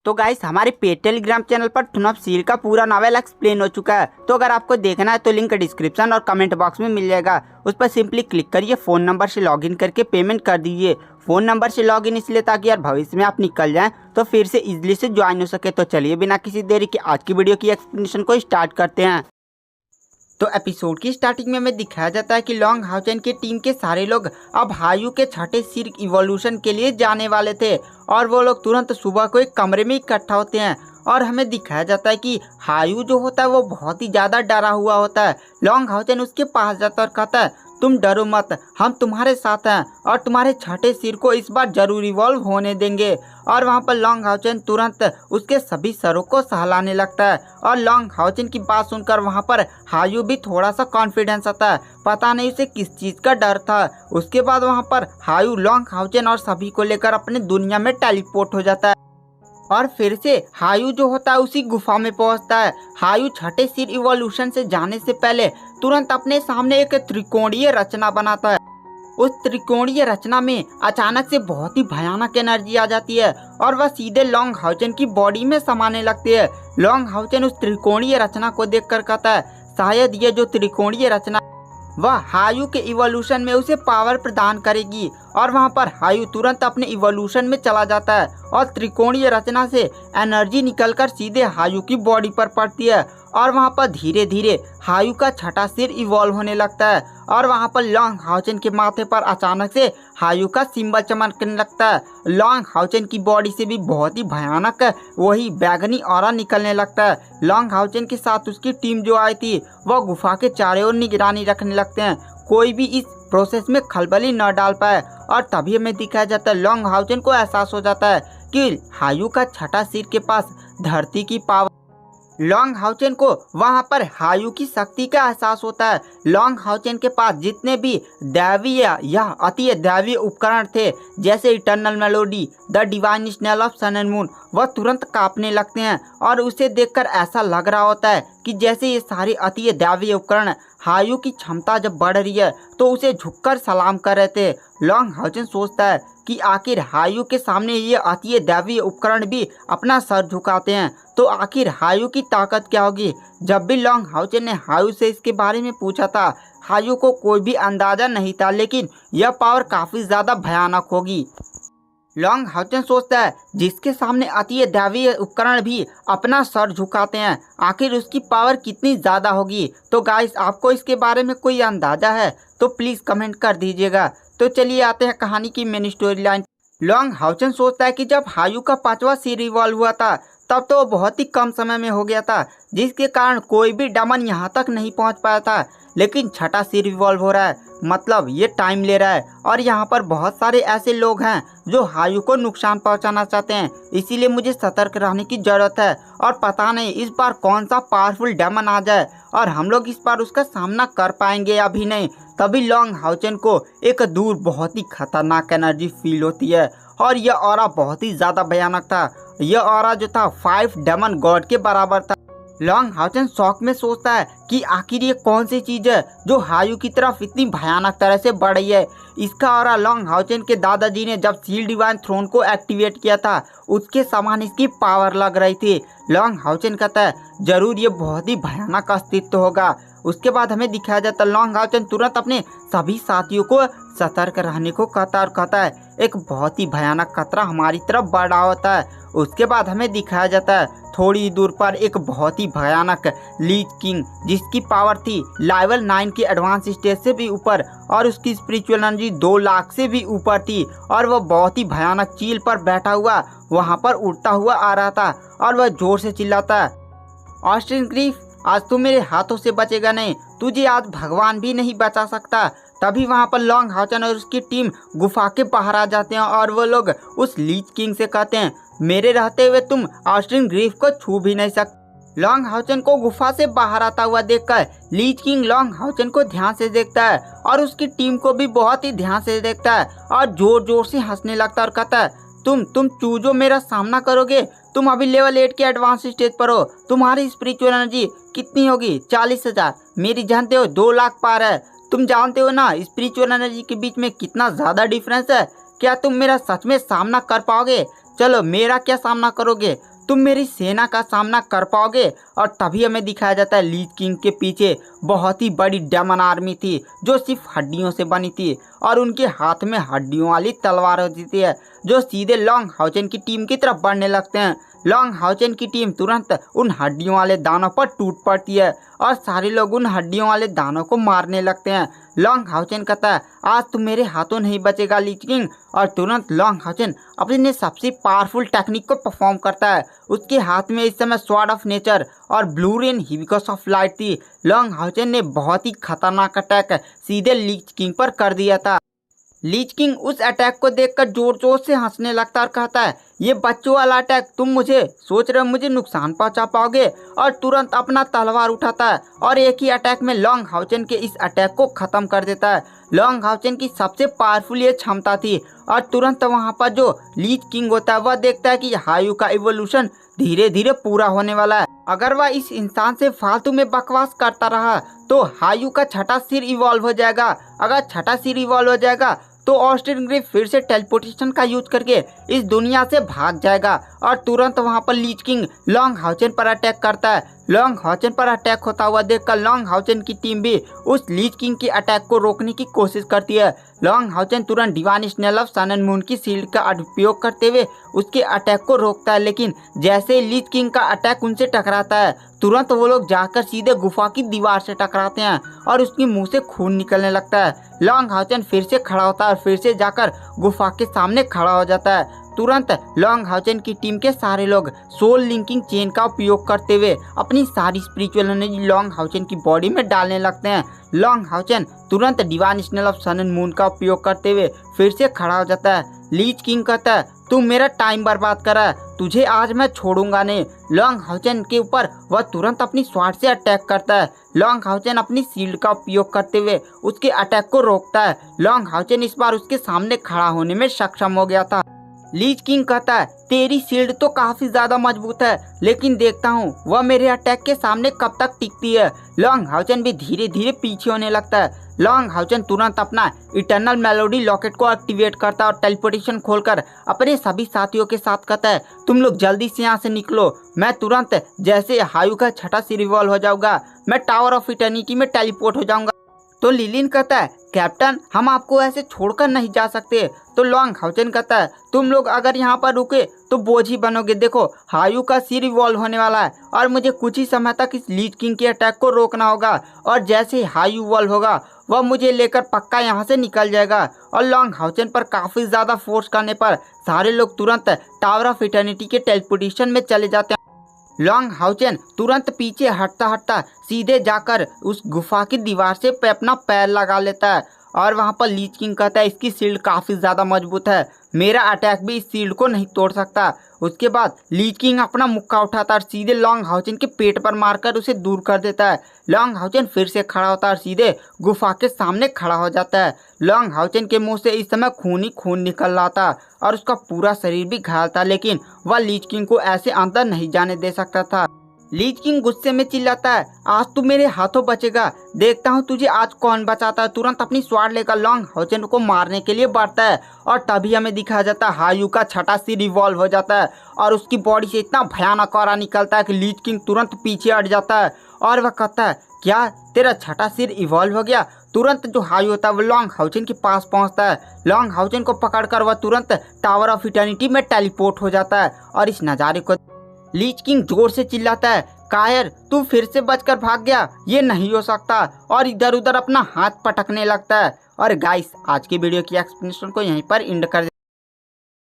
तो गाइस हमारे paid Telegram channel पर थुनब सील का पूरा नॉवेल एक्सप्लेन हो चुका है। तो अगर आपको देखना है तो लिंक डिस्क्रिप्शन और कमेंट बॉक्स में मिल जाएगा। उस पर सिंपली क्लिक करिए, फ़ोन नंबर से लॉगिन करके पेमेंट कर दीजिए। फ़ोन नंबर से लॉगिन इसलिए ताकि यार भविष्य में आप निकल जाएं तो फिर से इजीली से ज्वाइन हो सके। तो चलिए बिना किसी देरी के आज की वीडियो की एक्सप्लेनेशन को स्टार्ट करते हैं। तो एपिसोड की स्टार्टिंग में हमें दिखाया जाता है कि लॉन्ग हाउचेन की टीम के सारे लोग अब हायू के छठे सिर इवोल्यूशन के लिए जाने वाले थे और वो लोग तुरंत सुबह को एक कमरे में इकट्ठा होते हैं और हमें दिखाया जाता है कि हायू जो होता है वो बहुत ही ज़्यादा डरा हुआ होता है। लॉन्ग हाउचेन उसके पास जाता है और कहता है, तुम डरो मत, हम तुम्हारे साथ हैं और तुम्हारे छठे सिर को इस बार जरूर इवॉल्व होने देंगे। और वहाँ पर लॉन्ग हाउचेन तुरंत उसके सभी सरों को सहलाने लगता है और लॉन्ग हाउचेन की बात सुनकर वहाँ पर हायू भी थोड़ा सा कॉन्फिडेंस आता है, पता नहीं उसे किस चीज़ का डर था। उसके बाद वहाँ पर हायू लॉन्ग हाउचेन और सभी को लेकर अपने दुनिया में टेलीपोर्ट हो जाता है और फिर से हायू जो होता है उसी गुफा में पहुंचता है। हायू छठे सिर इवोल्यूशन से जाने से पहले तुरंत अपने सामने एक त्रिकोणीय रचना बनाता है। उस त्रिकोणीय रचना में अचानक से बहुत ही भयानक एनर्जी आ जाती है और वह सीधे लॉन्ग हाउचेन की बॉडी में समाने लगती है। लॉन्ग हाउचेन उस त्रिकोणीय रचना को देखकर कहता है, शायद ये जो त्रिकोणीय रचना वह हायू के इवोल्यूशन में उसे पावर प्रदान करेगी। और वहाँ पर हायू तुरंत अपने इवोल्यूशन में चला जाता है और त्रिकोणीय रचना से एनर्जी निकलकर सीधे हायू की बॉडी पर पड़ती है और वहाँ पर धीरे धीरे हायू का छठा सिर इवॉल्व होने लगता है और वहाँ पर लॉन्ग हाउचेन के माथे पर अचानक से हायू का सिंबल चमकने लगता है। लॉन्ग हाउचेन की बॉडी से भी बहुत ही भयानक वही बैगनी ऑरा निकलने लगता है। लॉन्ग हाउचेन के साथ उसकी टीम जो आई थी वह गुफा के चारों ओर निगरानी रखने लगते हैं, कोई भी इस प्रोसेस में खलबली न डाल पाए। और तभी हमें दिखाया जाता है लॉन्ग हाउचेन को एहसास हो जाता है कि हायू का छठा सिर के पास धरती की पावर। लॉन्ग हाउचेन को वहां पर हायू की शक्ति का एहसास होता है। लॉन्ग हाउचेन के पास जितने भी दैवीय या अति दैवीय उपकरण थे जैसे eternal melody, the divine snail of sun and moon, वह तुरंत कांपने लगते हैं और उसे देखकर ऐसा लग रहा होता है कि जैसे ये सारे अति दैवीय उपकरण हायू की क्षमता जब बढ़ रही है तो उसे झुककर सलाम कर रहे थे। लॉन्ग हाउचेन सोचता है कि आखिर हायू के सामने ये अति दैवीय उपकरण भी अपना सर झुकाते हैं तो आखिर हायू की ताकत क्या होगी। जब भी लॉन्ग हाउचेन ने हायू से इसके बारे में पूछा था हायू को कोई भी अंदाज़ा नहीं था, लेकिन यह पावर काफ़ी ज़्यादा भयानक होगी। लॉन्ग हाउचेन सोचता है जिसके सामने अति दैवीय उपकरण भी अपना सर झुकाते हैं आखिर उसकी पावर कितनी ज़्यादा होगी। तो गाइस आपको इसके बारे में कोई अंदाज़ा है तो प्लीज़ कमेंट कर दीजिएगा। तो चलिए आते हैं कहानी की main story line. Long Haochen सोचता है कि जब हायू का 5वां सिर इवॉल्व हुआ था तब तो बहुत ही कम समय में हो गया था, जिसके कारण कोई भी डेमन यहाँ तक नहीं पहुँच पाया था, लेकिन छठा सिर इवॉल्व हो रहा है, मतलब ये टाइम ले रहा है और यहाँ पर बहुत सारे ऐसे लोग हैं जो हायू को नुकसान पहुँचाना चाहते हैं, इसीलिए मुझे सतर्क रहने की ज़रूरत है। और पता नहीं इस बार कौन सा पावरफुल डेमन आ जाए और हम लोग इस बार उसका सामना कर पाएंगे या भी नहीं। तभी लॉन्ग हाउचेन को एक दूर बहुत ही खतरनाक एनर्जी फील होती है और यह ऑरा बहुत ही ज़्यादा भयानक था। यह ऑरा जो था 5 डेमन गॉड के बराबर था। लॉन्ग हाउचेन शौक में सोचता है कि आखिर ये कौन सी चीज़ है जो हायू की तरफ इतनी भयानक तरह से बढ़ रही है। इसका ऑरा लॉन्ग हाउचेन के दादाजी ने जब सील डिवाइन थ्रोन को एक्टिवेट किया था उसके समान इसकी पावर लग रही थी। लॉन्ग हाउचेन कहता है जरूर ये बहुत ही भयानक अस्तित्व होगा। उसके बाद हमें दिखाया जाता है लॉन्ग हाउचेन तुरंत अपने सभी साथियों को सतर्क रहने को कहता है एक बहुत ही भयानक खतरा हमारी तरफ बढ़ रहा होता है। उसके बाद हमें दिखाया जाता है थोड़ी दूर पर एक बहुत ही भयानक लीच किंग जिसकी पावर थी लेवल 9 के एडवांस स्टेज से भी ऊपर और उसकी स्पिरिचुअल एनर्जी 2 लाख से भी ऊपर थी और वह बहुत ही भयानक चील पर बैठा हुआ वहां पर उड़ता हुआ आ रहा था और वह जोर से चिल्लाता है, ऑस्टिन ग्रीफ आज तू मेरे हाथों से बचेगा नहीं, तुझे आज भगवान भी नहीं बचा सकता। तभी वहाँ पर लॉन्ग हाउचेन और उसकी टीम गुफा के बाहर आ जाते हैं और वो लोग उस लीच किंग से कहते हैं मेरे रहते हुए तुम ऑस्टिन ग्रीफ को छू भी नहीं सकते। लॉन्ग हाउचेन को गुफा से बाहर आता हुआ देखकर लीच किंग लॉन्ग हाउचेन को ध्यान से देखता है और उसकी टीम को भी बहुत ही ध्यान से देखता है और जोर जोर से हंसने लगता है और कहता है तुम चूजो मेरा सामना करोगे, तुम अभी लेवल 8 के एडवांस स्टेज पर हो, तुम्हारी स्पिरिचुअल एनर्जी कितनी होगी 40,000, मेरी जानते हो 2 लाख पार है। तुम जानते हो ना स्पिरिचुअल एनर्जी के बीच में कितना ज़्यादा डिफरेंस है, क्या तुम मेरा सच में सामना कर पाओगे? चलो मेरा क्या सामना करोगे? तुम मेरी सेना का सामना कर पाओगे। और तभी हमें दिखाया जाता है लीच किंग के पीछे बहुत ही बड़ी डेमन आर्मी थी जो सिर्फ हड्डियों से बनी थी और उनके हाथ में हड्डियों वाली तलवार होती है जो सीधे लॉन्ग हाउचेन की टीम की तरफ बढ़ने लगते हैं। लॉन्ग हाउचेन की टीम तुरंत उन हड्डियों वाले दानों पर टूट पड़ती है और सारे लोग उन हड्डियों वाले दानों को मारने लगते हैं। लॉन्ग हाउचेन कहता है आज तुम मेरे हाथों नहीं बचेगा लीच किंग। और तुरंत लॉन्ग हाउचेन अपने सबसे पावरफुल टेक्निक को परफॉर्म करता है। उसके हाथ में इस समय स्वॉर्ड ऑफ नेचर और blue rain hibiscus of light थी। लॉन्ग हाउचेन ने बहुत ही खतरनाक अटैक सीधे लीच किंग पर कर दिया था। लीच किंग उस अटैक को देखकर जोर जोर से हंसने लगता और कहता है ये बच्चों वाला अटैक, तुम मुझे सोच रहे हो मुझे नुकसान पहुंचा पाओगे। और तुरंत अपना तलवार उठाता है और एक ही अटैक में लॉन्ग हाउचेन के इस अटैक को खत्म कर देता है। लॉन्ग हाउचेन की सबसे पावरफुल ये क्षमता थी। और तुरंत वहां पर जो लीच किंग होता है वह देखता है कि हायू का इवोल्यूशन धीरे धीरे पूरा होने वाला है। अगर वह इस इंसान से फालतू में बकवास करता रहा तो हायू का छठा सिर इवॉल्व हो जाएगा। अगर छठा सिर इवॉल्व हो जाएगा तो ऑस्टिन ग्रे फिर से टेलीपोर्टेशन का यूज करके इस दुनिया से भाग जाएगा। और तुरंत वहां पर लीच किंग लॉन्ग हाउचेन पर अटैक करता है। लॉन्ग हाउचेन पर अटैक होता हुआ देखकर लॉन्ग हाउचेन की टीम भी उस लीच किंग की अटैक को रोकने की कोशिश करती है। लॉन्ग हाउचेन तुरंत divine snail of sun and moon की शील्ड का उपयोग करते हुए उसके अटैक को रोकता है। लेकिन जैसे ही लीच किंग का अटैक उनसे टकराता है तुरंत वो लोग जाकर सीधे गुफा की दीवार से टकराते हैं और उसके मुंह से खून निकलने लगता है। लॉन्ग हाउचेन फिर से खड़ा होता है और फिर से जाकर गुफा के सामने खड़ा हो जाता है। तुरंत लॉन्ग हाउचेन की टीम के सारे लोग सोल लिंकिंग चेन का उपयोग करते हुए अपनी सारी स्पिरिचुअल एनर्जी लॉन्ग हाउचेन की बॉडी में डालने लगते हैं। लॉन्ग हाउचेन तुरंत divine snail of sun and moon का उपयोग करते हुए फिर से खड़ा हो जाता है। लीच किंग कहता है तू मेरा टाइम बर्बाद करा है, तुझे आज मैं छोड़ूंगा नहीं। लॉन्ग हाउचेन के ऊपर वह तुरंत अपनी स्वॉर्ड से अटैक करता है। लॉन्ग हाउचेन अपनी शील्ड का उपयोग करते हुए उसके अटैक को रोकता है। लॉन्ग हाउचेन इस बार उसके सामने खड़ा होने में सक्षम हो गया था। लीच किंग कहता है तेरी शील्ड तो काफी ज्यादा मजबूत है लेकिन देखता हूँ वह मेरे अटैक के सामने कब तक टिकती है। लॉन्ग हाउचेन भी धीरे धीरे पीछे होने लगता है। लॉन्ग हाउचेन तुरंत अपना इटर्नल मेलोडी लॉकेट को एक्टिवेट करता है और टेलीपोर्टेशन खोलकर अपने सभी साथियों के साथ कहता है तुम लोग जल्दी से यहाँ से निकलो। मैं तुरंत जैसे हायू का छठा सिर रिवॉल्व हो जाऊंगा मैं टावर ऑफ इटर्निटी में टेलीपोर्ट हो जाऊंगा। तो लिलिन कहता है कैप्टन हम आपको ऐसे छोड़कर नहीं जा सकते। तो लॉन्ग हाउचेन कहता है तुम लोग अगर यहाँ पर रुके तो बोझ ही बनोगे। देखो हायू का सिर इवॉल्व होने वाला है और मुझे कुछ ही समय तक इस लीच किंग के अटैक को रोकना होगा और जैसे ही हायू इवॉल्व होगा वह मुझे लेकर पक्का यहाँ से निकल जाएगा। और लॉन्ग हाउचेन पर काफ़ी ज़्यादा फोर्स करने पर सारे लोग तुरंत टावर ऑफ इटर्निटी के टेलीपोर्टेशन में चले जाते हैं। लॉन्ग हाउचेन तुरंत पीछे हटता हटता सीधे जाकर उस गुफा की दीवार से अपना पैर लगा लेता है। और वहां पर लीच किंग कहता है इसकी शील्ड काफ़ी ज़्यादा मजबूत है, मेरा अटैक भी इस शील्ड को नहीं तोड़ सकता। उसके बाद लीच किंग अपना मुक्का उठाता है और सीधे लॉन्ग हाउचेन के पेट पर मारकर उसे दूर कर देता है। लॉन्ग हाउचेन फिर से खड़ा होता है और सीधे गुफा के सामने खड़ा हो जाता है। लॉन्ग हाउचेन के मुंह से इस समय खून ही खून निकल रहा था और उसका पूरा शरीर भी घायल था लेकिन वह लीच किंग को ऐसे अंदर नहीं जाने दे सकता था। लीच किंग गुस्से में चिल्लाता है आज तू मेरे हाथों बचेगा, देखता हूँ तुझे आज कौन बचाता है। तुरंत अपनी स्वॉर्ड लेकर लॉन्ग हाउचेन को मारने के लिए बढ़ता है और तभी हमें दिखाया जाता है हायू का छठा सिर रिवॉल्व हो जाता है और उसकी बॉडी से इतना भयानक ऑरा निकलता है कि लीच किंग तुरंत पीछे हट जाता है और वह कहता है क्या तेरा छठा सिर इवॉल्व हो गया। तुरंत जो हायू होता है वो लॉन्ग हाउचेन के पास पहुंचता है। लॉन्ग हाउचेन को पकड़कर वह तुरंत टावर ऑफ इटर्निटी में टेलीपोर्ट हो जाता है और इस नज़ारे को लीच किंग जोर से चिल्लाता है कायर तू फिर से बचकर भाग गया, ये नहीं हो सकता। और इधर उधर अपना हाथ पटकने लगता है। और गाइस आज की वीडियो की एक्सप्लेनेशन को यहीं पर एंड कर